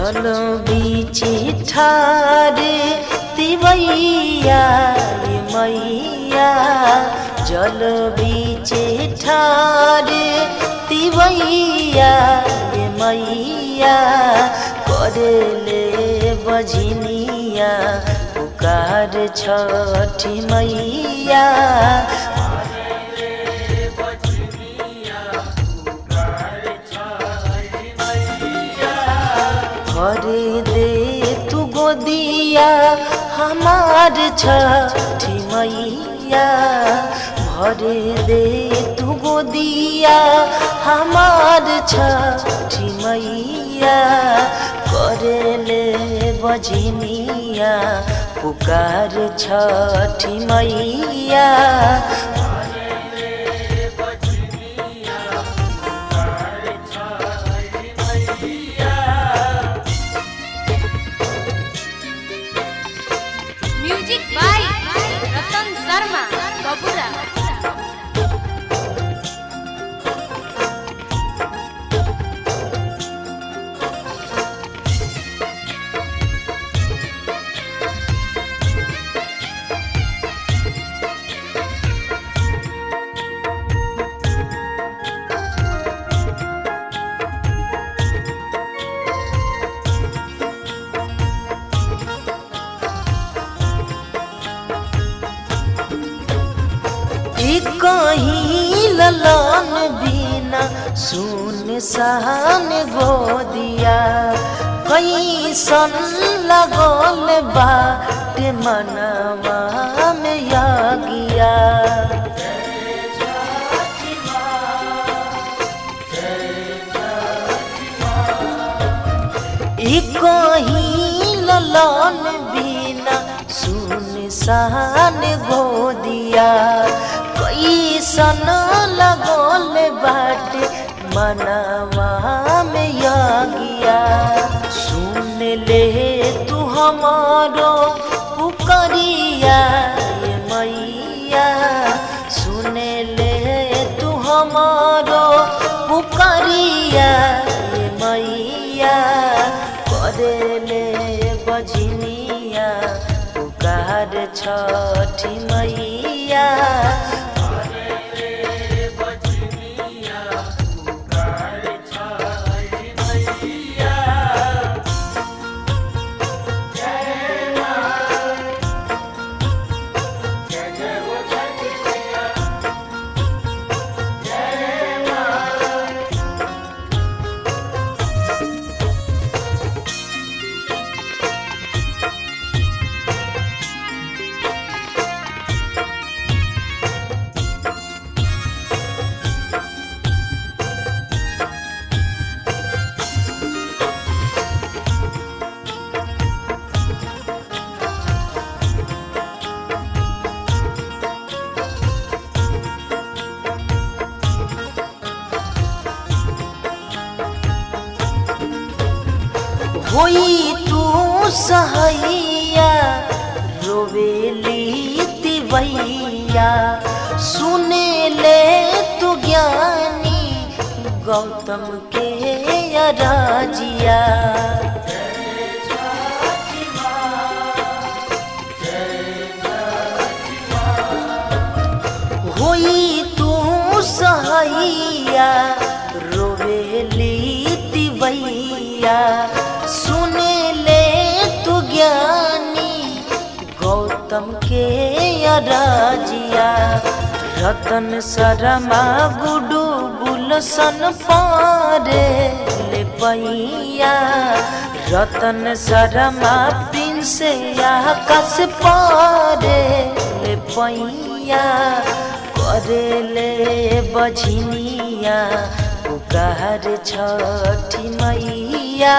जल बीचे ठारे तिवैया ये मैया जल बीचे ठारे तिवैया ये मैया करेले बजनिया पुकार छठी मैया भरे दे तू गोदिया हमार छठी मैया भरे दे तू गोदिया हमार छठी मैया करेले बजनिया पुकार छठी मैया म्यूजिक बाय रतन शर्मा कपूरा। कहीं ललन बिना सुनसान गोदिया कैसन लगल बाटे मनवा में यागिया कहीं ललन बिना सुनसान गोदिया कैसन लगल बाटे मनवा में यागिया सुन ले तू हमारो पुकरिया ये मैया सुन ले तू हमारो पुकरिया ये मैया करेले बजनिया पुकार छठी मैया होई तू सहैया रोवेली तिवैया सुने ले तू ज्ञानी गौतम के अराजिया होई तू सहैया रोवेली तिवैया सुने ले तू ज्ञानी गौतम के अराजिया रतन शर्मा गुडू गुलशन पारे ले पैया रतन शर्मा प्रिंस आकाश पारे ले पैया करेले बजनिया पुकार छठी मैया